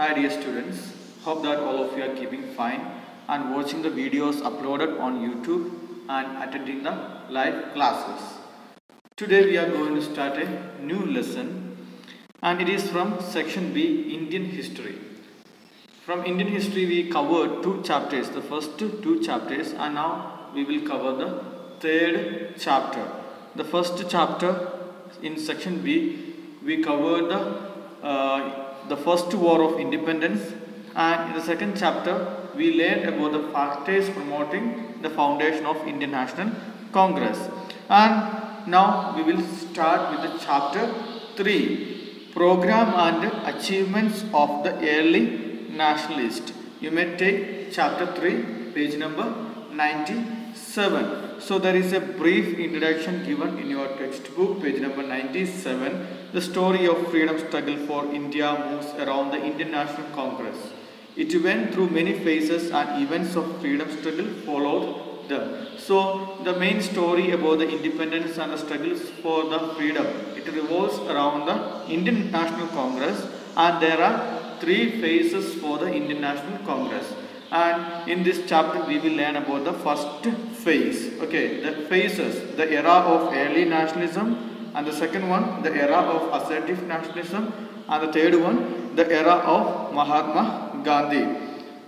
Hi dear students, hope that all of you are keeping fine and watching the videos uploaded on YouTube and attending the live classes. Today we are going to start a new lesson and it is from section B, Indian History. From Indian History we covered two chapters, the first two chapters, and now we will cover the third chapter. The first chapter in section B we covered the first war of independence, and in the second chapter we learned about the factors promoting the foundation of Indian National Congress. And now we will start with the chapter 3, program and achievements of the early nationalist. You may take chapter 3, page number 97. So there is a brief introduction given in your textbook, page number 97. The story of freedom struggle for India moves around the Indian National Congress. It went through many phases and events of freedom struggle followed them. So the main story about the independence and the struggles for the freedom, it revolves around the Indian National Congress, and there are 3 phases for the Indian National Congress. And in this chapter we will learn about the first phase. Okay, the phases, the era of early nationalism, and the second one, the era of assertive nationalism, and the third one, the era of Mahatma Gandhi.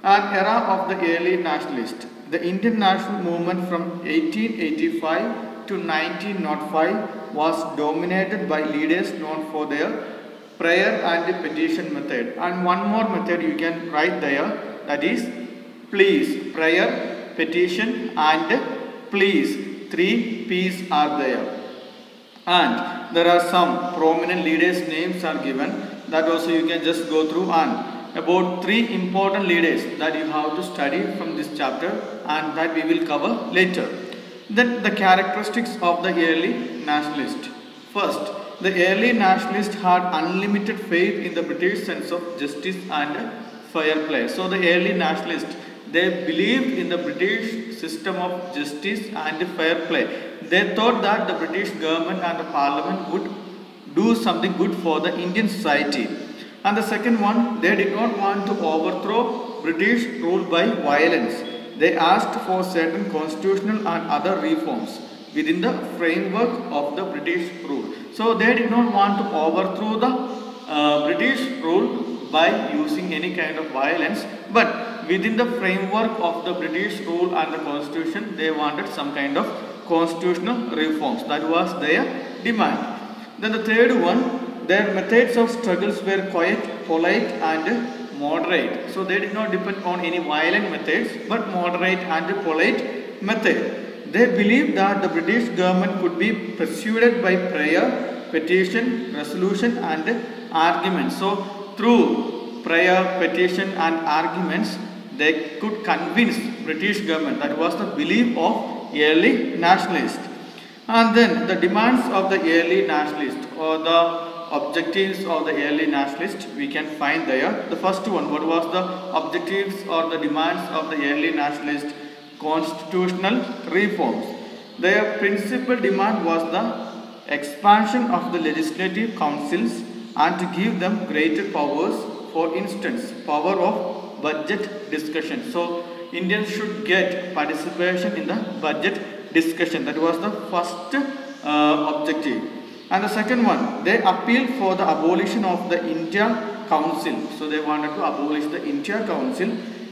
And era of the early nationalist. The Indian national movement from 1885 to 1905 was dominated by leaders known for their prayer and petition method. And one more method you can write there, that is please, prayer, petition and please. 3 P's are there. And there are some prominent leaders' names are given, that also you can just go through, and about 3 important leaders that you have to study from this chapter, and that we will cover later. Then the characteristics of the early nationalist. First, the early nationalist had unlimited faith in the British sense of justice and fair play. So the early nationalist, they believed in the British system of justice and fair play. They thought that the British government and the parliament would do something good for the Indian society. And the second one, they did not want to overthrow British rule by violence. They asked for certain constitutional and other reforms within the framework of the British rule. So they did not want to overthrow the British rule by using any kind of violence, but within the framework of the British rule and the constitution, they wanted some kind of constitutional reforms. That was their demand. Then the third one, their methods of struggles were quiet, polite and moderate. So they did not depend on any violent methods, but moderate and polite method. They believed that the British government could be persuaded by prayer, petition, resolution and arguments. So through prayer, petition and arguments, they could convince British government. That was the belief of early nationalists. And then the demands of the early nationalists, or the objectives of the early nationalists, we can find there. The first one, what was the objectives or the demands of the early nationalists? Constitutional reforms. Their principal demand was the expansion of the legislative councils and to give them greater powers. For instance, power of budget discussion. So Indians should get participation in the budget discussion. That was the first objective. And the second one, they appealed for the abolition of the India Council. So they wanted to abolish the India Council.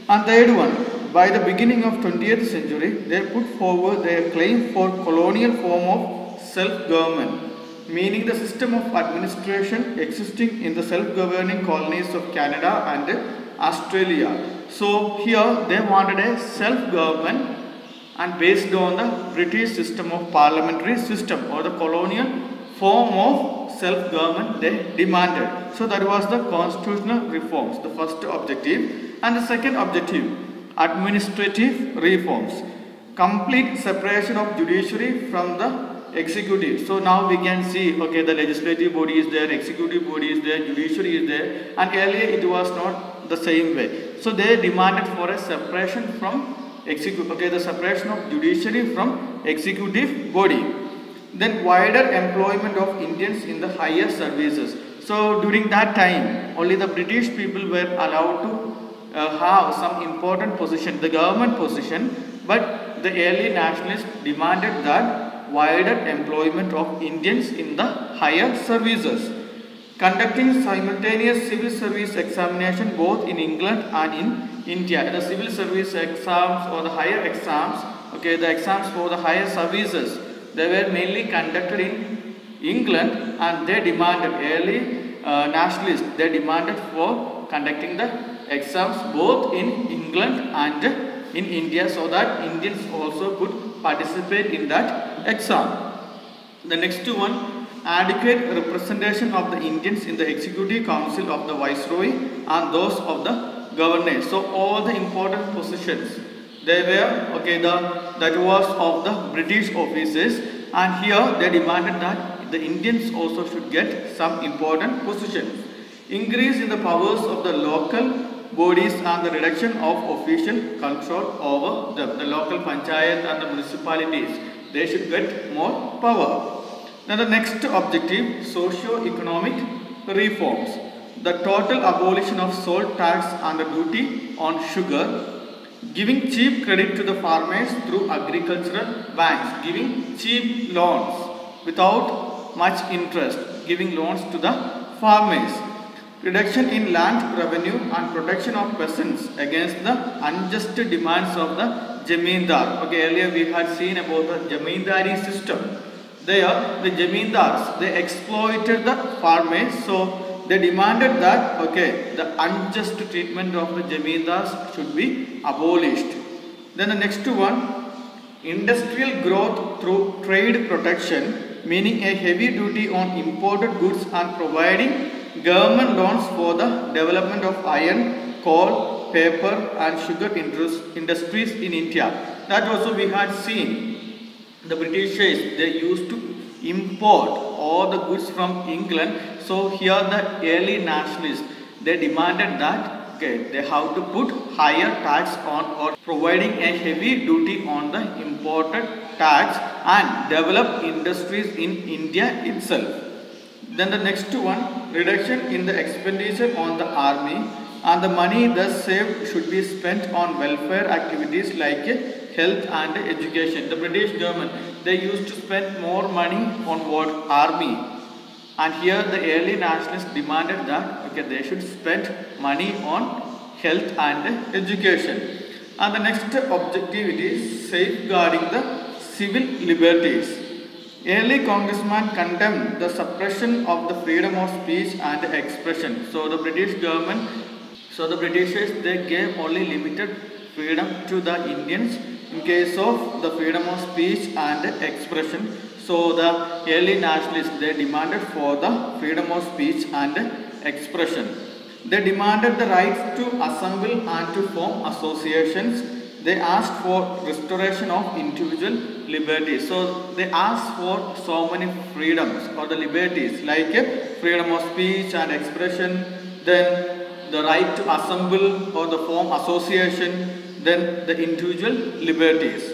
And third one, by the beginning of 20th century, they put forward their claim for colonial form of self-government, meaning the system of administration existing in the self-governing colonies of Canada and Australia. So here they wanted a self-government, and based on the British system of parliamentary system or the colonial form of self-government they demanded. So that was the constitutional reforms, the first objective. And the second objective, administrative reforms, complete separation of judiciary from the executive. So now we can see, okay, the legislative body is there, executive body is there, judiciary is there, and earlier it was not the same way. So they demanded for a separation from executive, okay, the separation of judiciary from executive body. Then wider employment of Indians in the higher services. So during that time, only the British people were allowed to have some important position, the government position, but the early nationalists demanded that wider employment of Indians in the higher services. Conducting simultaneous civil service examination both in England and in India. The civil service exams or the higher exams, okay, the exams for the higher services, they were mainly conducted in England, and they demanded, early nationalists, they demanded for conducting the exams both in England and in India, so that Indians also could participate in that exam. The next one, adequate representation of the Indians in the Executive Council of the Viceroy and those of the governors. So all the important positions, they were, okay, that was of the British officers, and here they demanded that the Indians also should get some important positions. Increase in the powers of the local bodies and the reduction of official control over them. The local panchayat and the municipalities, they should get more power. Now the next objective, socio-economic reforms. The total abolition of salt tax and the duty on sugar, giving cheap credit to the farmers through agricultural banks, giving cheap loans without much interest, giving loans to the farmers. Reduction in land revenue and protection of peasants against the unjust demands of the Jamindar. Okay, earlier we had seen about the Jamindari system. There, the Jamindars, they exploited the farmers, so they demanded that, okay, the unjust treatment of the Jamindars should be abolished. Then the next one, industrial growth through trade protection, meaning a heavy duty on imported goods and providing government loans for the development of iron, coal, paper and sugar industries in India. That also we had seen. The Britishers, they used to import all the goods from England. So here the early nationalists, they demanded that, okay, they have to put higher tax on or providing a heavy duty on the imported tax and develop industries in India itself. Then the next one, reduction in the expenditure on the army, and the money thus saved should be spent on welfare activities like health and education. The British government, they used to spend more money on what? Army. And here the early nationalists demanded that, okay, they should spend money on health and education. And the next objective, it is safeguarding the civil liberties. Early congressmen condemned the suppression of the freedom of speech and expression. So the British government, so the Britishers, they gave only limited freedom to the Indians in case of the freedom of speech and expression. So the early nationalists, they demanded for the freedom of speech and expression. They demanded the right to assemble and to form associations. They asked for restoration of individual liberties. So they asked for so many freedoms or the liberties like freedom of speech and expression, then the right to assemble or the form association, then the individual liberties.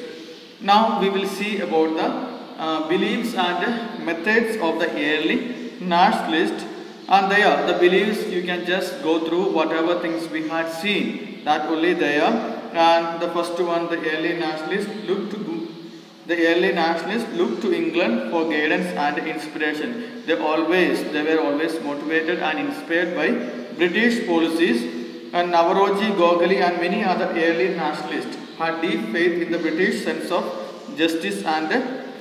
Now we will see about the beliefs and methods of the early nationalists. And there, the beliefs, you can just go through whatever things we had seen, that only there. And the first one, the early nationalists looked to England for guidance and inspiration. They were always motivated and inspired by British policies. And Navroji, Gokhale and many other early nationalists had deep faith in the British sense of justice and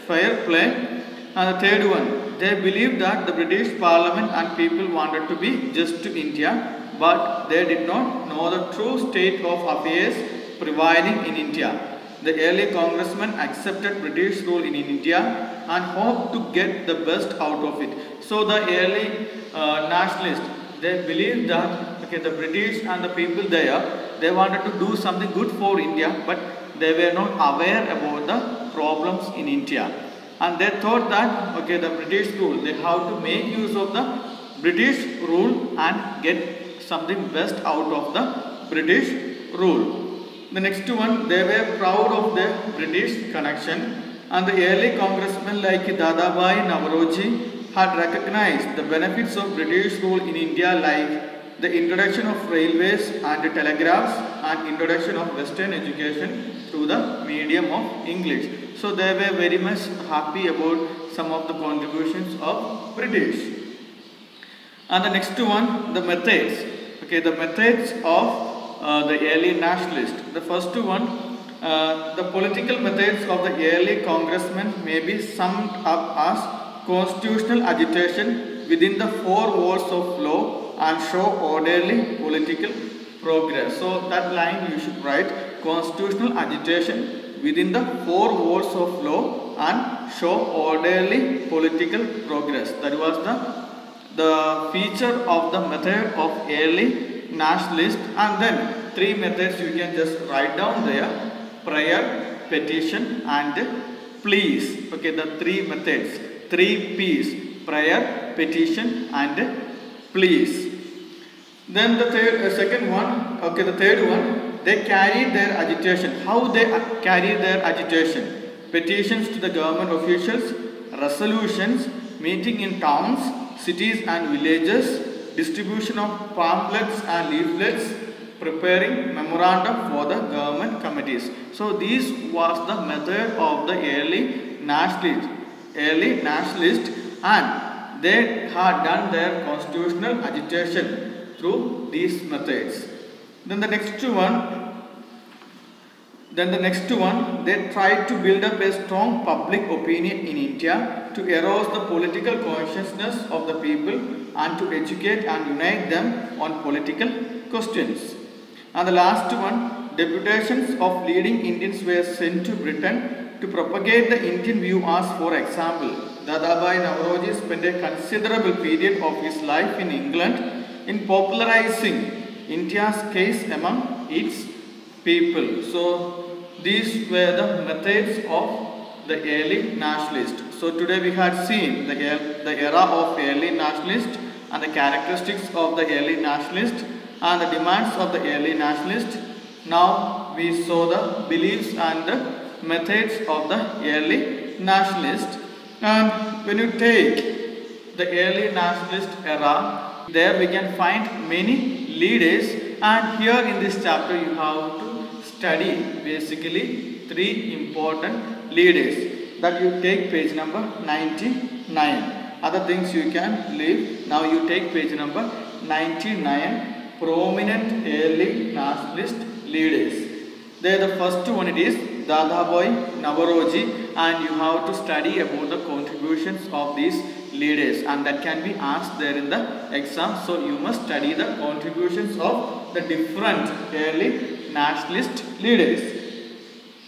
fair play. And the third one, they believed that the British Parliament and people wanted to be just to India, but they did not know the true state of affairs prevailing in India. The early congressmen accepted British rule in India and hoped to get the best out of it. So the early nationalists, they believed that, okay, the British and the people there, they wanted to do something good for India, but they were not aware about the problems in India. And they thought that, okay, the British rule, they have to make use of the British rule and get something best out of the British rule. The next one, they were proud of their British connection, and the early congressmen like Dadabhai Navroji had recognized the benefits of British rule in India, like the introduction of railways and telegraphs and introduction of Western education through the medium of English. So they were very much happy about some of the contributions of British. And the next one, the methods. Okay, the methods of the early nationalists. The first one, the political methods of the early congressmen may be summed up as constitutional agitation within the four walls of law and show orderly political progress. So that line you should write: constitutional agitation within the four walls of law and show orderly political progress. That was the feature of the method of early nationalists. And then three methods you can just write down there: prayer, petition and pleas. Okay, the three methods, three P's: prayer, petition and pleas. Then the second one, okay, the third one, they carried their agitation. How they carried their agitation? Petitions to the government officials, resolutions, meeting in towns, cities and villages, distribution of pamphlets and leaflets, preparing memorandum for the government committees. So this was the method of the early nationalists, and they had done their constitutional agitation through these methods. Then the next one, they tried to build up a strong public opinion in India to arouse the political consciousness of the people and to educate and unite them on political questions. And the last one, deputations of leading Indians were sent to Britain to propagate the Indian view. As for example, Dadabhai Naoroji spent a considerable period of his life in England in popularizing India's case among its people. So these were the methods of the early nationalists. So today we had seen the era of early nationalists and the characteristics of the early nationalists and the demands of the early nationalists. Now we saw the beliefs and the methods of the early nationalists. And when you take the early nationalist era, there we can find many leaders, and here in this chapter you have to study basically three important leaders. That you take page number 99. Other things you can leave. Now you take page number 99. Prominent early nationalist leaders. There the first one, it is Dadabhai Naoroji, and you have to study about the contributions of these leaders, and that can be asked there in the exam. So you must study the contributions of the different early nationalist leaders.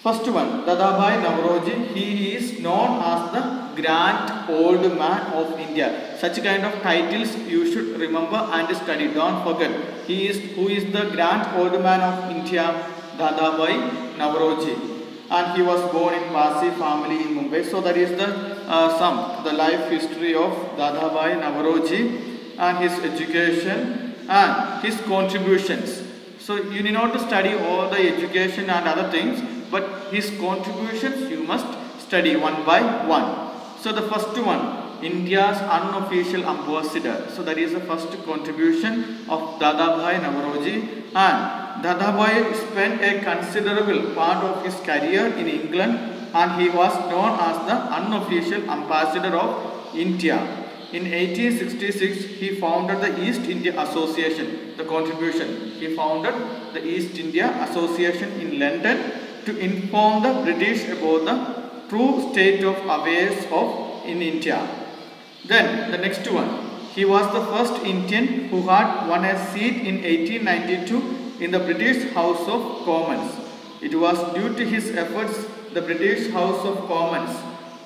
First one, Dadabhai Naoroji. He is known as the Grand Old Man of India. Such kind of titles you should remember and study. Don't forget. Who is the Grand Old Man of India? Dadabhai Naoroji. And he was born in Parsi family in Mumbai. So that is the life history of Dadabhai Naoroji and his education and his contributions. So you need not to study all the education and other things, but his contributions you must study one by one. So the first one, India's unofficial ambassador. So that is the first contribution of Dadabhai Naoroji. And Dadabhai spent a considerable part of his career in England, and he was known as the unofficial ambassador of India. In 1866, he founded the East India Association. The contribution, he founded the East India Association in London to inform the British about the true state of affairs in India. Then the next one, he was the first Indian who had won a seat in 1892 in the British House of Commons. It was due to his efforts the British House of Commons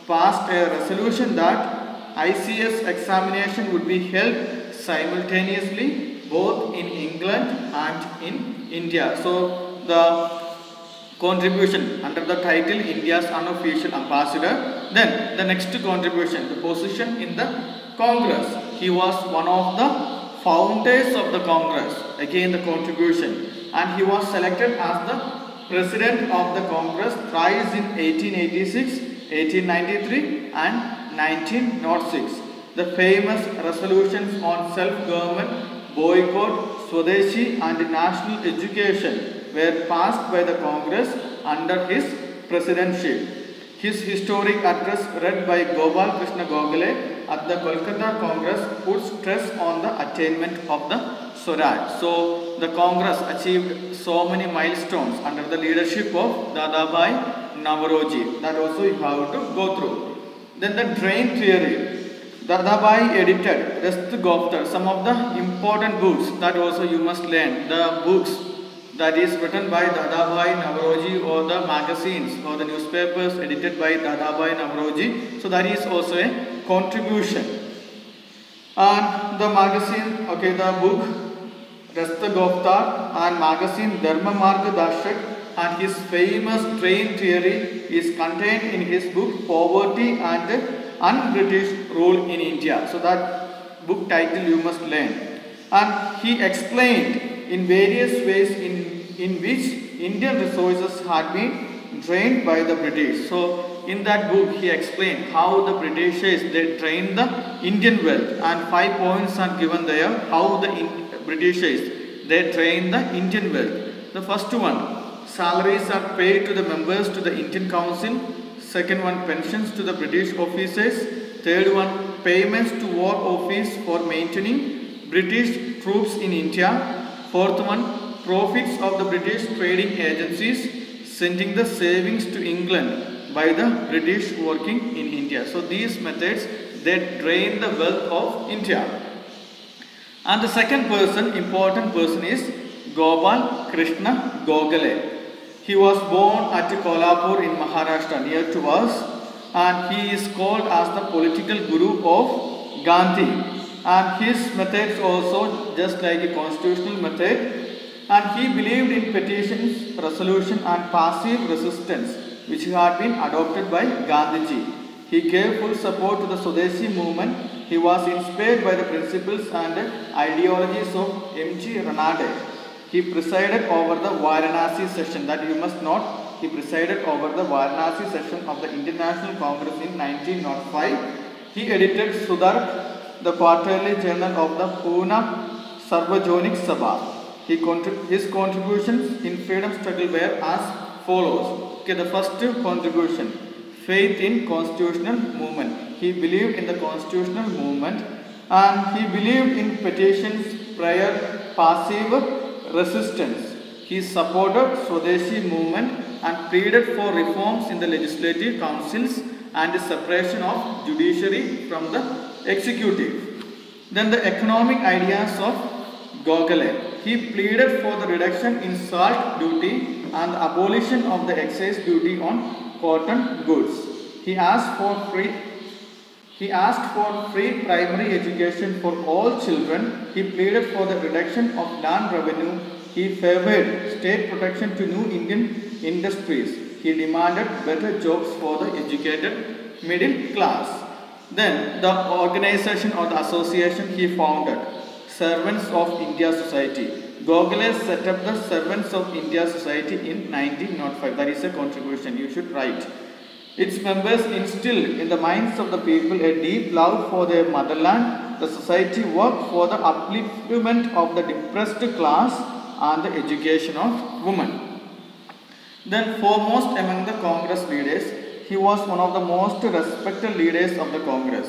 passed a resolution that ICS examination would be held simultaneously both in England and in India. So the contribution under the title India's unofficial ambassador. Then the next contribution, the position in the Congress. He was one of the founders of the Congress. Again the contribution, and he was selected as the President of the Congress thrice in 1886, 1893 and 1906. The famous resolutions on self-government, boycott, Swadeshi and national education were passed by the Congress under his presidency. His historic address read by Gopal Krishna Gokhale at the Kolkata Congress put stress on the attainment of the Swaraj. So the Congress achieved so many milestones under the leadership of Dadabhai Naoroji. That also you have to go through. Then the drain theory. Dadabhai edited Rest Goftar, some of the important books that also you must learn. The books that is written by Dadabhai Naoroji or the magazines or the newspapers edited by Dadabhai Naoroji. So that is also a contribution. And the magazine, okay, the book Rasta Goftar and magazine Dharma Marga Darshak and his famous drain theory is contained in his book Poverty and Un-British Rule in India. So that book title you must learn. And he explained in various ways in which Indian resources had been drained by the British. So in that book he explained how the Britishers they drained the Indian wealth, and 5 points are given there how the Britishers they drained the Indian wealth. The first one, salaries are paid to the members to the Indian Council. Second one, pensions to the British officers. Third one, payments to War Office for maintaining British troops in India. Fourth one, profits of the British trading agencies sending the savings to England by the British working in India. So these methods they drain the wealth of India. And the second person, important person is Gopal Krishna Gokhale. He was born at Kolhapur in Maharashtra near to us, and he is called as the political guru of Gandhi. And his methods also just like a constitutional method, and he believed in petitions, resolution and passive resistance which had been adopted by Gandhiji. He gave full support to the Swadeshi movement. He was inspired by the principles and ideologies of M.G. Ranade. He presided over the Varanasi session, that you must note. He presided over the Varanasi session of the Indian National Congress in 1905. He edited Sudark, the quarterly journal of the Pune Sarvajonik Sabha. His contributions in freedom struggle were as follows. Okay, the first contribution, faith in constitutional movement. He believed in the constitutional movement, and he believed in petitions, prayer, passive resistance. He supported Swadeshi movement and pleaded for reforms in the legislative councils and the separation of judiciary from the executive. Then the economic ideas of Gokhale. He pleaded for the reduction in salt duty and the abolition of the excise duty on cotton goods. He asked for free primary education for all children. He pleaded for the reduction of land revenue. He favored state protection to new Indian industries. He demanded better jobs for the educated middle class. Then the organization or the association he founded, Servants of India Society. Gokhale set up the Servants of India Society in 1905. That is a contribution you should write. Its members instilled in the minds of the people a deep love for their motherland. The society worked for the upliftment of the depressed class and the education of women. Then foremost among the Congress leaders, he was one of the most respected leaders of the Congress.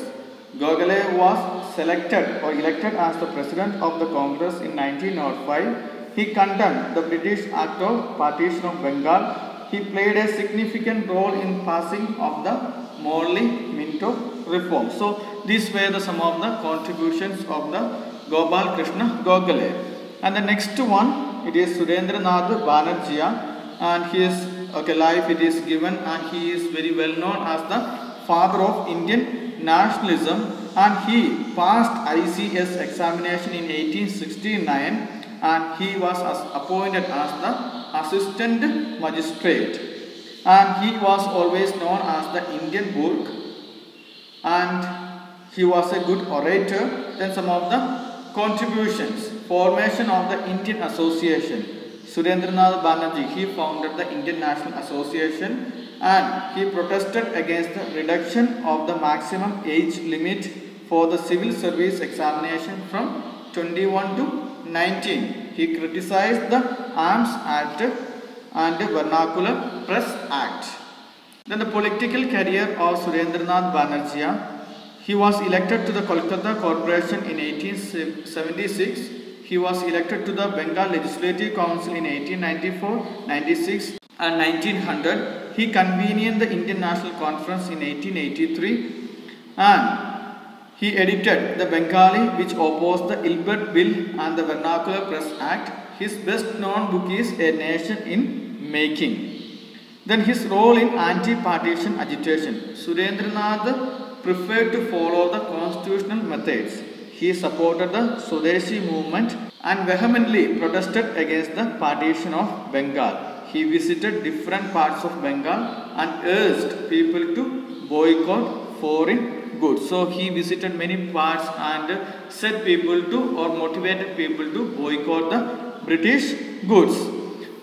Gokhale was selected or elected as the president of the Congress in 1905. He condemned the British Act of Partition of Bengal. He played a significant role in passing of the Morley Minto reform. So these were some of the contributions of the Gopal Krishna Gokhale. And the next one, it is Surendranath Banerjee, and his life it is given, and he is very well known as the father of Indian nationalism, and he passed ICS examination in 1869, and he was appointed as the assistant magistrate, and he was always known as the Indian Burke, and he was a good orator. Then some of the contributions, formation of the Indian Association. Surendranath Banerjee, he founded the Indian National Association, and he protested against the reduction of the maximum age limit for the civil service examination from 21 to 19. He criticized the Arms Act and Vernacular Press Act. Then the political career of Surendranath Banerjee. He was elected to the Kolkata Corporation in 1876. He was elected to the Bengal Legislative Council in 1894, 96 and 1900. He convened the Indian National Conference in 1883 and he edited the Bengali which opposed the Ilbert Bill and the Vernacular Press Act. His best known book is A Nation in Making. Then his role in anti-partition agitation. Surendranath preferred to follow the constitutional methods. He supported the Swadeshi movement and vehemently protested against the partition of Bengal. He visited different parts of Bengal and urged people to boycott foreign goods. So he visited many parts and said people to or motivated people to boycott the British goods.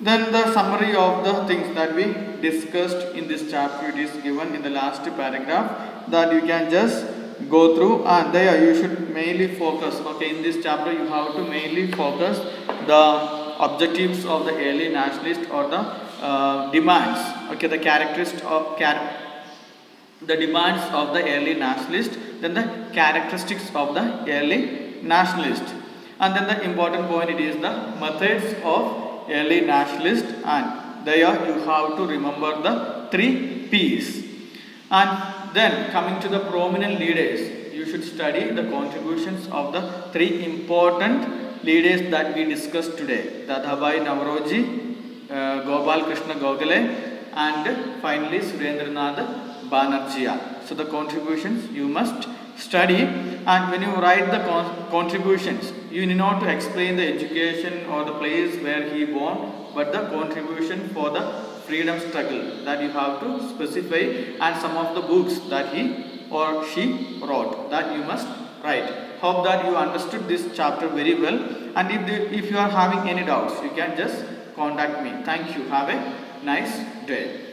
Then the summary of the things that we discussed in this chapter, it is given in the last paragraph, that you can just go through, and there you should mainly focus. Okay, in this chapter you have to mainly focus the objectives of the early nationalist or the demands. Okay, the characteristics of the demands of the early nationalist, then the characteristics of the early nationalist, and then the important point, it is the methods of early nationalist, and there you have to remember the 3 P's. And then coming to the prominent leaders, you should study the contributions of the 3 important leaders that we discussed today, Dadabhai Naoroji, Gopal Krishna Gokhale, and finally Surendranath Banerjee. So the contributions you must study, and when you write the contributions, you need not to explain the education or the place where he born, but the contribution for the freedom struggle that you have to specify, and some of the books that he or she wrote, that you must write. Hope that you understood this chapter very well, and if you are having any doubts, you can just contact me. Thank you. Have a nice day.